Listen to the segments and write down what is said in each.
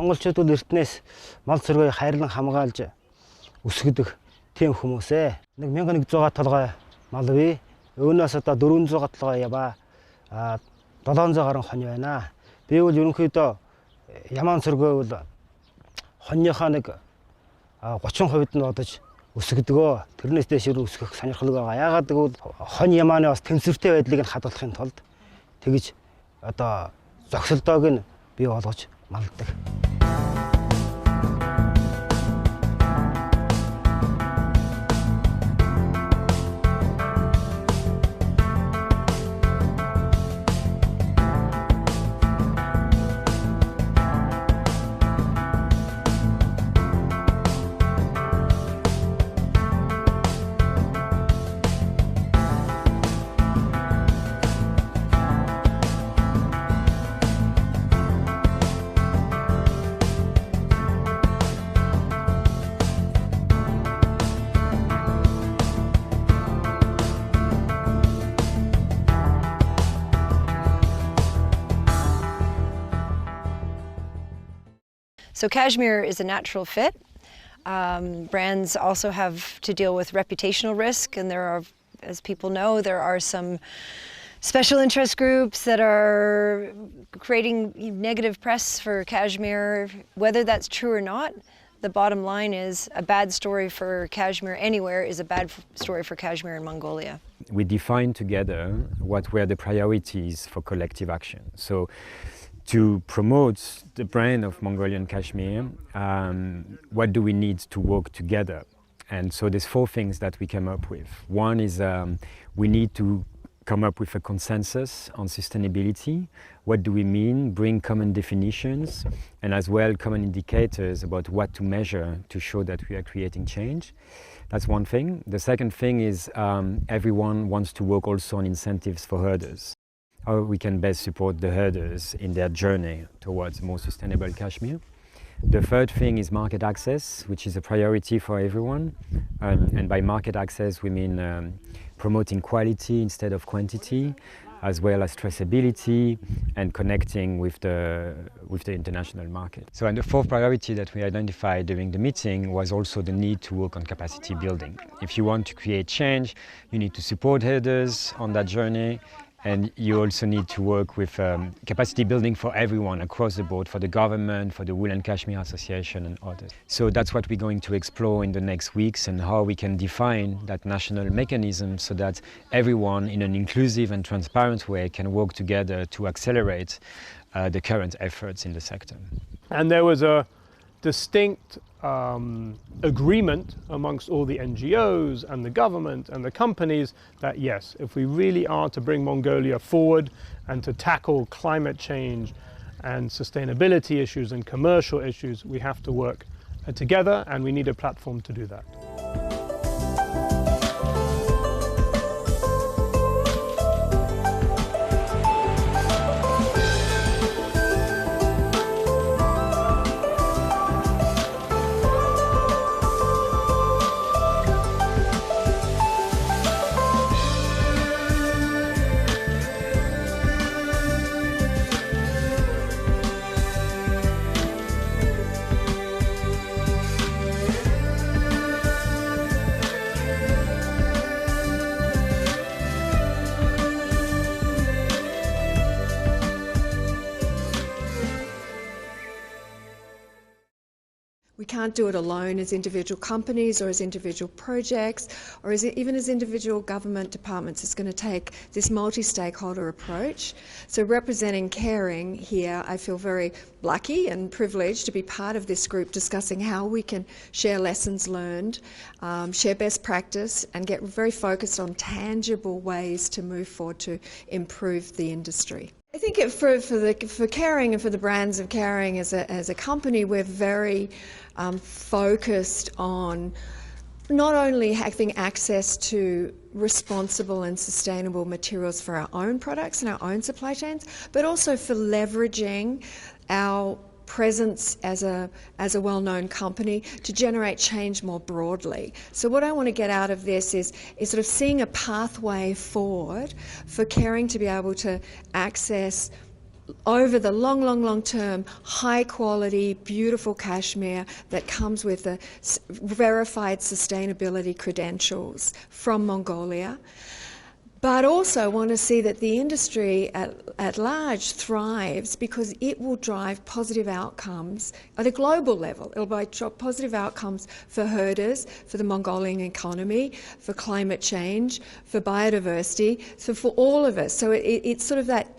монголчууд бол эртнээс мал цэргийг хайрлан хамгаалж өсгөдөг тийм хүмүүсээ. Нэг 1100 толгой мал бий. Өөнөөс одоо 400 толгой ява 700 гаруй хонь байна. Би бол ерөнхийдөө ямаан цэргөө бол хоньныхаа нэг 30% нь бодож өсгөдгөө. Тэрнээс дэш өсгөх сонирхол байгаа. Яагаад гэвэл хонь ямааны бас тэнцвэртэй байдлыг нь хадгалахын тулд тэгж одоо зогсолтойг нь бий болгож малддаг. So Cashmere is a natural fit. Brands also have to deal with reputational risk, and there are, as people know, there are some special interest groups that are creating negative press for Cashmere. Whether that's true or not, the bottom line is a bad story for Cashmere anywhere is a bad story for Cashmere in Mongolia. We defined together what were the priorities for collective action. So, to promote the brand of Mongolian Cashmere, what do we need to work together? And so there's 4 things that we came up with. One is we need to come up with a consensus on sustainability. What do we mean? Bring common definitions and as well common indicators about what to measure to show that we are creating change. That's one thing. The second thing is everyone wants to work also on incentives for herders. How we can best support the herders in their journey towards more sustainable cashmere. The third thing is market access, which is a priority for everyone. And by market access, we mean promoting quality instead of quantity, as well as traceability and connecting with the international market. So, and the fourth priority that we identified during the meeting was also the need to work on capacity building. If you want to create change, you need to support herders on that journey. And you also need to work with capacity building for everyone across the board, for the government, for the Wool and Cashmere Association and others. So that's what we're going to explore in the next weeks and how we can define that national mechanism so that everyone in an inclusive and transparent way can work together to accelerate the current efforts in the sector. And there was a distinct agreement amongst all the NGOs and the government and the companies that yes, if we really are to bring Mongolia forward and to tackle climate change and sustainability issues and commercial issues, we have to work together and we need a platform to do that. We can't do it alone as individual companies or as individual projects or even as individual government departments. It's going to take this multi-stakeholder approach. So representing Caring here, I feel very lucky and privileged to be part of this group discussing how we can share lessons learned, share best practice and get very focused on tangible ways to move forward to improve the industry. I think for Caring and for the brands of Caring as a company, we're very focused on not only having access to responsible and sustainable materials for our own products and our own supply chains, but also for leveraging our presence as a well-known company to generate change more broadly. So what I want to get out of this is sort of seeing a pathway forward for Caring to be able to access over the long term, high quality, beautiful cashmere that comes with the verified sustainability credentials from Mongolia. But also want to see that the industry at large thrives, because it will drive positive outcomes at a global level. It'll drive positive outcomes for herders, for the Mongolian economy, for climate change, for biodiversity, so for all of us. So it's sort of that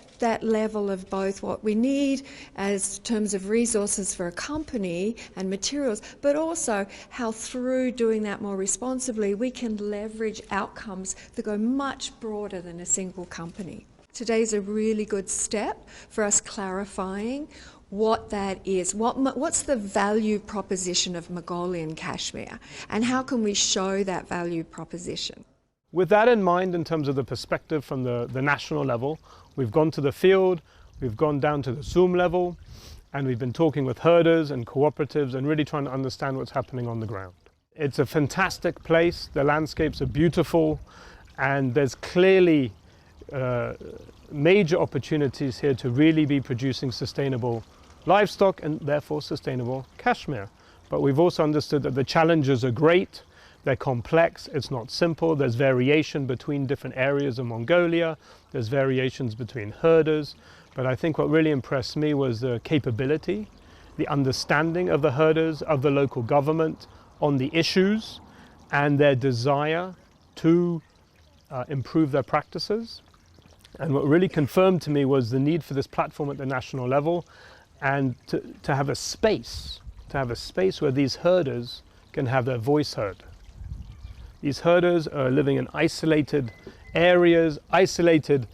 level of both what we need as terms of resources for a company and materials, but also how through doing that more responsibly we can leverage outcomes that go much broader than a single company. Today's a really good step for us clarifying what that is, what's the value proposition of Mongolian cashmere, and how can we show that value proposition. With that in mind, in terms of the perspective from the national level, we've gone to the field, we've gone down to the Zoom level, and we've been talking with herders and cooperatives and really trying to understand what's happening on the ground. It's a fantastic place, the landscapes are beautiful, and there's clearly major opportunities here to really be producing sustainable livestock and therefore sustainable cashmere. But we've also understood that the challenges are great. They're complex, it's not simple, there's variation between different areas of Mongolia, there's variations between herders, but I think what really impressed me was the capability, the understanding of the herders, of the local government on the issues, and their desire to improve their practices. And what really confirmed to me was the need for this platform at the national level, and to have a space where these herders can have their voice heard. These herders are living in isolated areas, isolated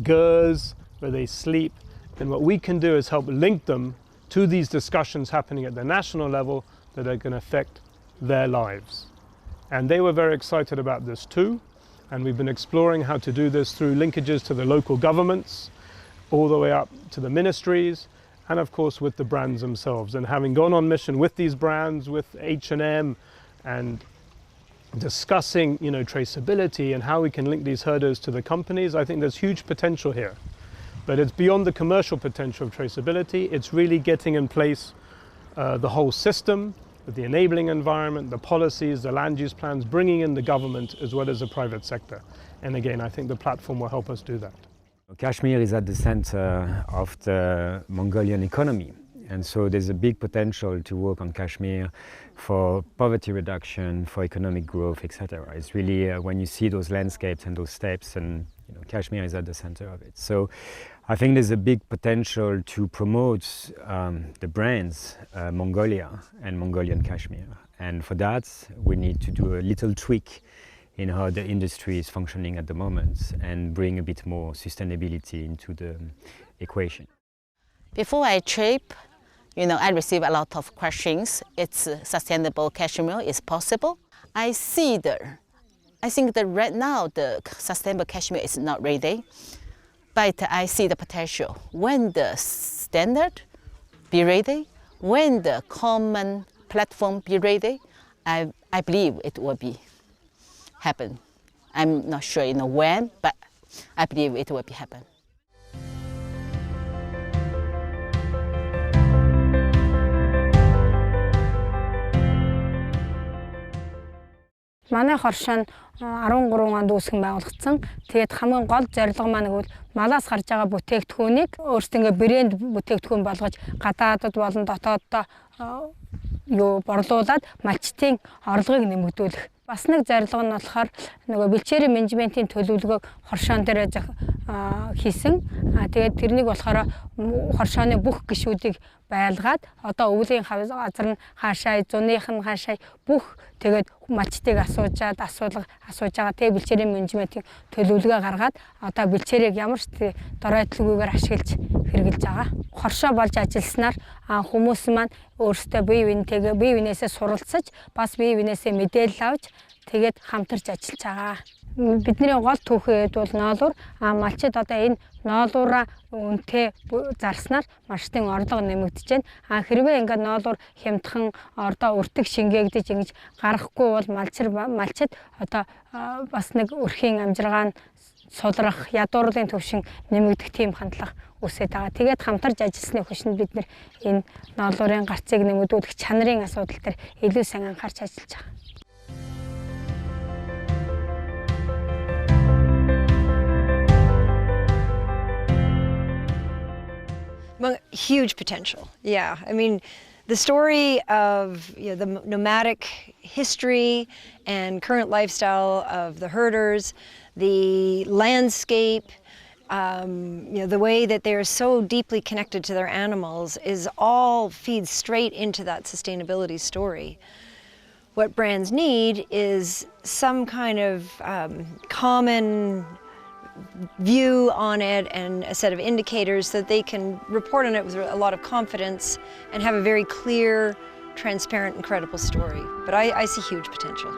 gers where they sleep. And what we can do is help link them to these discussions happening at the national level that are going to affect their lives. And they were very excited about this too. And we've been exploring how to do this through linkages to the local governments, all the way up to the ministries, and of course with the brands themselves. And having gone on mission with these brands, with H&M, and discussing, traceability and how we can link these herders to the companies, I think there's huge potential here. But it's beyond the commercial potential of traceability. It's really getting in place the whole system, with the enabling environment, the policies, the land use plans, bringing in the government as well as the private sector. And again, I think the platform will help us do that. Kashmir is at the center of the Mongolian economy. And so there's a big potential to work on Kashmir for poverty reduction, for economic growth, etc. It's really when you see those landscapes and those steppes, and Kashmir is at the center of it. So I think there's a big potential to promote the brands Mongolia and Mongolian Kashmir. And for that, we need to do a little tweak in how the industry is functioning at the moment and bring a bit more sustainability into the equation. Before I trip, I receive a lot of questions. It's sustainable cashmere is possible. I think that right now the sustainable cashmere is not ready, but I see the potential. When the standard be ready, when the common platform be ready, I believe it will be happen. I'm not sure when, but I believe it will be happen. Манай хоршоо 13 онд үүсгэн байгуулагдсан. Тэгээд хамгийн гол зорилго маань гэвэл малаас гарч байгаа бүтээгдэхүүнийг өөрсдөө брэнд бүтээгдэхүүн болгож гадаадд болон дотооддоо борлуулад малчтын орлогыг нэмэгдүүлэх. Бас нэг зорилго нь болохоор бэлчээрийн менежментийн төлөвлөгөөг хоршоон дээр хийсэн. Тэгээд тэрнийг болохоор хоршооны бүх гишүүдийг байлгаад одоо өвлийн газар нь хаашаа, зуных нь хаашаа бүх тэгээд малчтыг асууж байгаа тэг бэлчээрийн менежментийн төлөвлөгөө гаргаад одоо бэлчээрийг ямар ч доройтлогүйгээр ашиглаж хэрэгжилж байгаа. Хоршоо болж ажилласнаар хүмүүс маань өөрсдөө бие биенээсээ суралцаж, бас бие биенээсээ мэдээлэл авч тэгээд хамтарч ажиллаж байгаа. Бидний гол түүхэд бол ноолуур, малчид одоо энэ ноолуураа үнэтэй зарснаар малчтын орлого нэмэгдэж байна. Хэрвээ ингээд ноолуур хямдхан өртөг шингээгдэж ингэж гарахгүй бол малчид одоо бас нэг өрхийн амжиргаа нь сулрах, ядуурлын төвшин нэмэгдэх тийм хандлага үсээд байгаа. Тэгээд хамтарч ажилласны хүчинд бид нэр энэ ноолуурын гарцыг нэмэгдүүлэх чанарын асуудал дээр илүү сайн анхаарч ажиллаж байгаа. Huge potential, yeah. I mean, the story of the nomadic history and current lifestyle of the herders, the landscape, the way that they are so deeply connected to their animals is all feeds straight into that sustainability story. What brands need is some kind of common view on it and a set of indicators so that they can report on it with a lot of confidence and have a very clear, transparent and credible story. But I see huge potential.